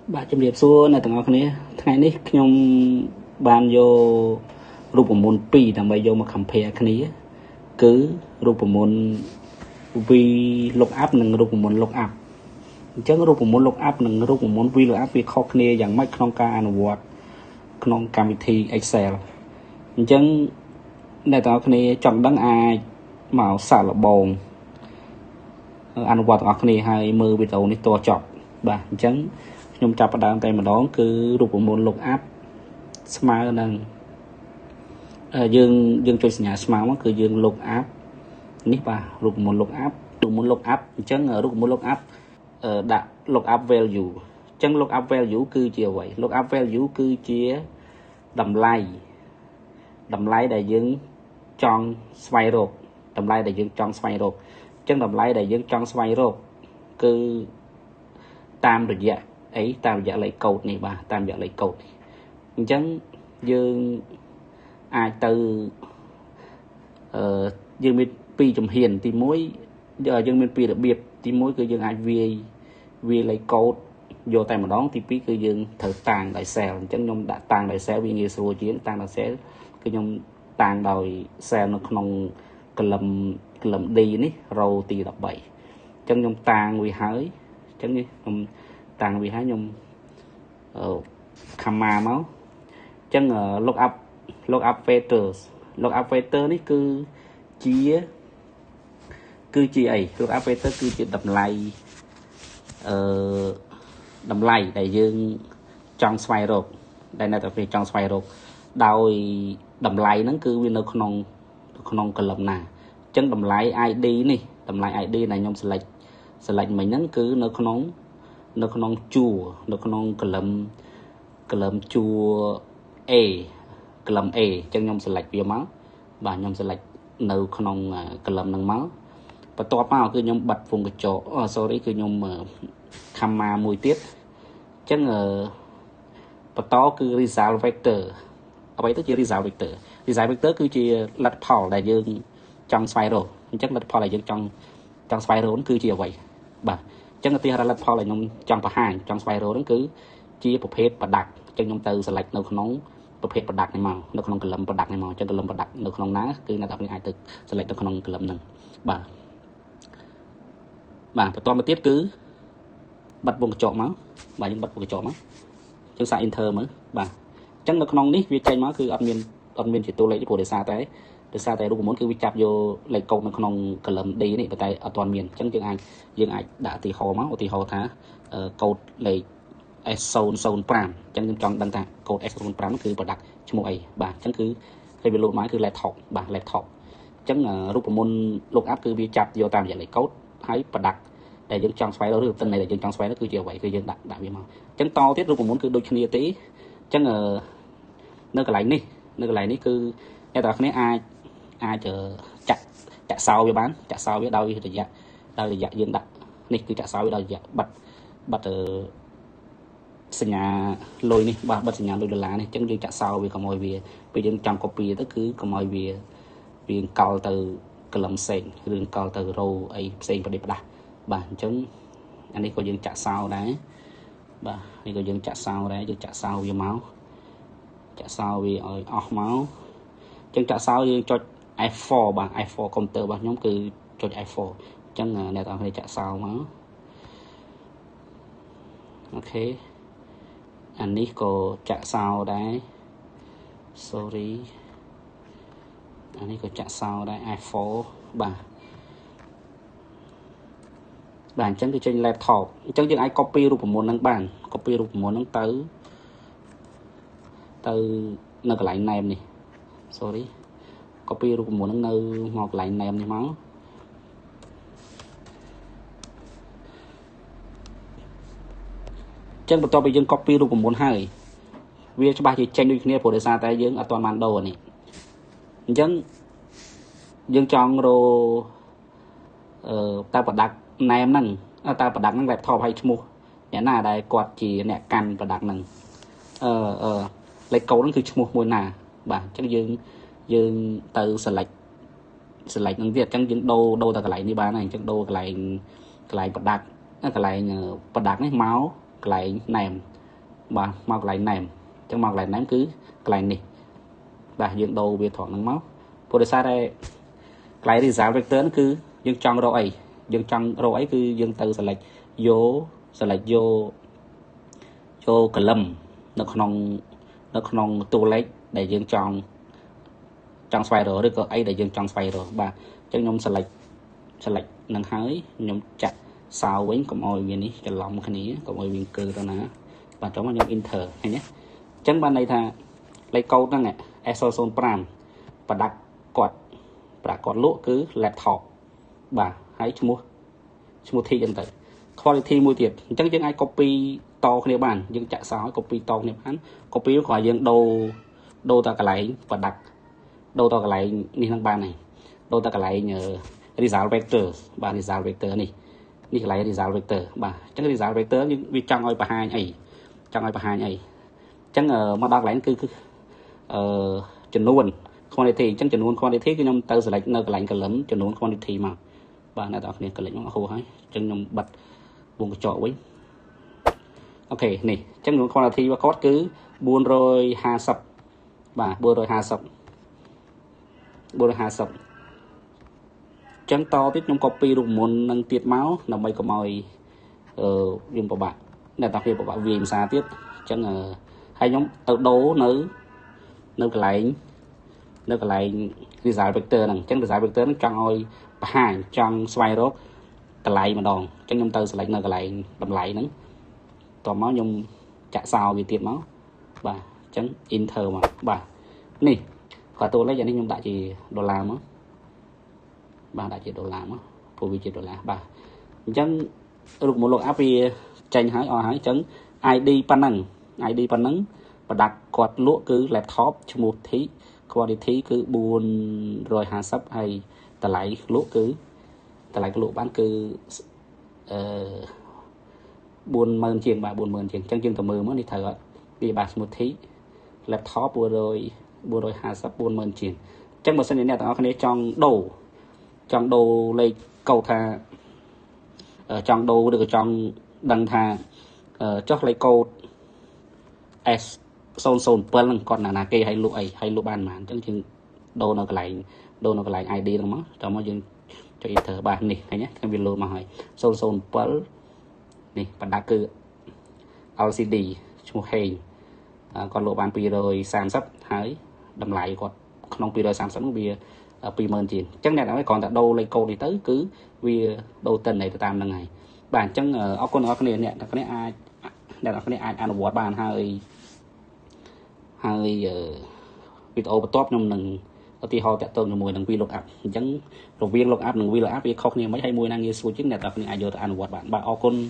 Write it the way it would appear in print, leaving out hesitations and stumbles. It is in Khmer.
បាទជំរាបសួរអ្នកទាំងអស់គ្នាថ្ងៃនេះខ្ញុំបានយករូបមន្ត2ដើម្បីយកមក compare គ្នាគឺរូបមន្ត V lookup និងរូបមន្ត lookup អញ្ចឹងរូបមន្ត lookup និងរូបមន្ត V lookup វាខុសគ្នាយ៉ាងម៉េចក្នុងការអនុវត្តក្នុងកម្មវិធី Excel អញ្ចឹងអ្នកទាំងអស់គ្នាចង់ដឹងអាចមកសាកល្បងអនុវត្តទាំងអស់គ្នាហើយមើលវីដេអូនេះតចប់បាទអញ្ចឹងខ្ញុំចាប់ផ្ដើមតែម្ដងគឺរូបមន្ត lookup ស្មើនឹងយើងចុចសញ្ញាស្មើមកគឺយើង lookup នេះបាទរូបមន្ត lookup អញ្ចឹងរូបមន្ត lookup ដាក់ lookup value អញ្ចឹង lookup value គឺជាអ្វី lookup value គឺជាតម្លៃដែលយើងចង់ស្វែងរកតម្លៃដែលយើងចង់ស្វែងរកអញ្ចឹងតម្លៃដែលយើងចង់ស្វែងរកគឺតាមរយៈតាមរយៈលេខកូដនេះបាទតាមរយៈលេខកូដនេះអញ្ចឹងយើងអាចទៅយើងមាន2ជំហានទី1យើងមាន2របៀបទី1គឺយើងអាចវាយលេខកូដយកតែម្ដងទី2គឺយើងត្រូវតាំងដោយ cell អញ្ចឹងខ្ញុំដាក់តាំងដោយ cell វាងាយស្រួលជាងតាំងដោយ cell គឺខ្ញុំតាំងដោយ cell នៅក្នុងកលឹម D នេះ row ទី13អញ្ចឹងខ្ញុំតាំងវាហើយអញ្ចឹងខ្ញុំតាំងវាហើយខ្ញុំcommand មកអញ្ចឹង lookup factor នេះគឺជាអី lookup factor គឺជាតម្លៃដែលយើងចង់ស្វែងរកដែលអ្នកទាំងពីរចង់ស្វែងរកដោយតម្លៃហ្នឹងគឺវានៅក្នុងកលឹមណាអញ្ចឹងតម្លៃ ID នេះតម្លៃ ID ដែលខ្ញុំ select មិញហ្នឹងគឺនៅក្នុងជួរនៅក្នុងកលឹមជួរ A កលឹម A អញ្ចឹងខ្ញុំ select វាមកបាទខ្ញុំ select នៅក្នុងកលឹមហ្នឹងមកបន្ទាប់មកគឺខ្ញុំបិទវងកញ្ចក់គឺខ្ញុំ command មួយទៀតអញ្ចឹងបន្តគឺ result vector អ្វីទៅជា result vector គឺជាលទ្ធផលដែលយើងចង់ស្វែងរកអញ្ចឹងលទ្ធផលដែលយើងចង់ស្វែងរកគឺជាអ្វីបាទអញ្ចឹងឧទាហរណ៍លទ្ធផលដែលខ្ញុំចង់បង្ហាញចង់ស្វែងរកហ្នឹងគឺជាប្រភេទ product អញ្ចឹងខ្ញុំទៅ select នៅក្នុងប្រភេទ product នេះមកនៅក្នុងកលឹម product នេះមកអញ្ចឹងកលឹម product នៅក្នុងណាគឺអ្នកទាំងអស់គ្នាអាចទៅ select នៅក្នុងកលឹមហ្នឹងបាទបន្តមកទៀតគឺបិទវងកញ្ចក់មកបាទយើងបិទវងកញ្ចក់មកយើងសាក enter មើលបាទអញ្ចឹងនៅក្នុងនេះវាចេញមកគឺអត់មានជាតួលេខទេព្រោះដោយសារតែរូបមន្តគឺវាចាប់យកលេខកូដនៅក្នុងកលឹម D នេះប៉ុន្តែអត់ទាន់មានអញ្ចឹងយើងអាចដាក់ឧទាហរណ៍មកឧទាហរណ៍ថាកូដលេខ S005 អញ្ចឹងខ្ញុំចង់ដឹងថាកូដ S005 គឺ product ឈ្មោះអីបាទអញ្ចឹងគឺហើយវាលោតមកគឺ laptop បាទ laptop អញ្ចឹងរូបមន្ត lookup គឺវាចាប់យកតាមរយៈលេខកូដហើយ product ដែលយើងចង់ស្វែងរកឬទិន្នន័យដែលយើងចង់ស្វែងរកគឺជាអ្វីគឺយើងដាក់វាមកអញ្ចឹងតទៀតរូបមន្តគឺដូចគ្នាទេអញ្ចឹងនៅកន្លែងនេះគឺអ្នកទាំងអស់គ្នាអាចចាក់សោវាបានចាក់សោវាដោយរយៈយើងដាក់នេះគឺចាក់សោវាដោយរយៈបិទសញ្ញាលុយនេះបាទបិទសញ្ញាលុយដុល្លារនេះអញ្ចឹងយើងចាក់សោវាកុំឲ្យវាពេលយើងចង់ copy ទៅគឺកុំឲ្យវាកលទៅកលឹមផ្សេងឬកលទៅ row អីផ្សេងប្រទេសផ្ដាស់បាទអញ្ចឹងអានេះក៏យើងចាក់សោដែរបាទនេះក៏យើងចាក់សោដែរយើងចាក់សោវាមកចាក់សោវាឲ្យអស់មកអញ្ចឹងចាក់សោយើងចុច F4 បាទ F4 កុំព្យូទ័ររបស់ខ្ញុំគឺចុច F4 អញ្ចឹងអ្នកទាំងអស់គ្នាចាក់សោមកអូខេអានេះក៏ចាក់សោដែរ sorry អានេះក៏ចាក់សោដែរ F4 បាទអញ្ចឹងគឺចេញ laptop អញ្ចឹងយើងអាច copy រូបមន្តហ្នឹងបាន copy រូបមន្តហ្នឹងទៅនៅកន្លែង name នេះ sorry copy រូបមន្តហ្នឹងនៅមកកន្លែង name នេះមកអញ្ចឹងបន្ទាប់ពីយើង copy រូបមន្តហើយវាច្បាស់ជាចេញដូចគ្នាព្រោះដោយសារតែយើងអត់ទាន់បានដូរនេះអញ្ចឹងយើងចង់រកតើ product name ហ្នឹងតើ product ហ្នឹង laptop ឲ្យឈ្មោះអ្នកណាដែលគាត់ជាអ្នកកាន់ product ហ្នឹងលេខកូដហ្នឹងគឺឈ្មោះមួយណាបាទអញ្ចឹងយើងទៅ select ហ្នឹងទៀតអញ្ចឹងយើងដូរទៅកន្លែងនេះបានហើយអញ្ចឹងដូរកន្លែង product កន្លែង product នេះមកកន្លែង name bà mọc lại nèm chẳng mọc lại nèm cứ lại nè bà dương đầu về thọ nắng máu bộ đề xa đây lại thì giáo vector cứ dương trong rồi ấy cứ dương từ sẽ lệch vô cả lâm nó không tu lấy để dương trong xoay rồi được ấy để dương trong xoay rồi bà chẳng nhóm sẽ lệch nâng hới nhóm chặt sao với còn ôi viên ní cho lòng cái ní còn ôi viên cơ đó nè và trong nhóm inter hay nhé chẳng ban này thà lấy câu đó nè exoson pram và đặt quạt lụa cứ laptop bà hãy mua thi chân tử quality mua thiệt chẳng chẳng ai copy to cái bàn nhưng chạy sao copy to này bán copy nó khỏi dương đâu ta cả lại và đặt đâu ta cả lại đi thằng bàn này đâu ta cả lại nhờ result vector bà result vector này đi lại result vector bà chẳng result vector nhưng vì trong ơi bà hai ấy chẳng mà đọc lại cứ chừng luôn quantity chẳng chừng luôn quantity cái nhóm tao sẽ lại nơi cái lạnh cái lớn chừng luôn quantity mà bà này đọc này cái lạnh nó khô hay chẳng nhóm bật vùng cái chọ với ok này chẳng luôn quantity và code cứ buôn rồi hà sập bà buôn rồi hà sập chẳng to tiếp nhóm copy được muốn nâng tiết máu là mấy cái mồi dùng của bạn để đặc biệt của bạn vì xa tiếp chẳng hai nhóm tự đấu nơi cái lại result vector này chẳng result vector nó trong ôi hàng trong xoay rốt cái lại mà đòn chẳng nhóm tư sẽ lại nơi cái lại đầm lại nữa toàn máu nhung chạy sao vì tiết máu bà chẳng inter mà bà nè khỏi tôi lấy cho nên nhung đại chỉ đô la mà bà đại chỉ đô la mà phổ vi chỉ đô la bà chẳng được một lô áp vì tranh hái chẳng ID pan nắng và đặt quạt lụa cứ laptop cho một thí quality cứ buôn rồi hà sắp hay ta lại lụa cái lụa bán cứ buôn mơn chiên chẳng chừng tầm mưa mới đi thở vì bà một thí laptop buôn rồi hà sắp buôn mơn chiên chắc một sân này tao có trong đồ lấy cầu thà trong đồ được trong đăng thà chót lấy câu s son pearl còn là cây hay lụa bàn mà chẳng chừng đồ nó cái lại ID đúng không trong mà dừng cho inter bàn này hay nhé cái video mà hỏi son pearl này và đã cứ LCD một hình còn lụa bàn pi rồi sản xuất hái đầm lại còn không pi rồi sản xuất bia pi mơn tiền chắc này nó còn tại đâu lấy câu đi tới cứ vì đầu tuần này tam là ngày bản chân ở con này nè cái này ai ăn bột bàn hai video top trong nâng thì họ chạy tuần mùi nâng vi lục áp chẳng rồi viên lục áp nâng vi lục áp vì không này mấy hay mùi năng như số chính này tập này ai vô ăn bột bạn bà con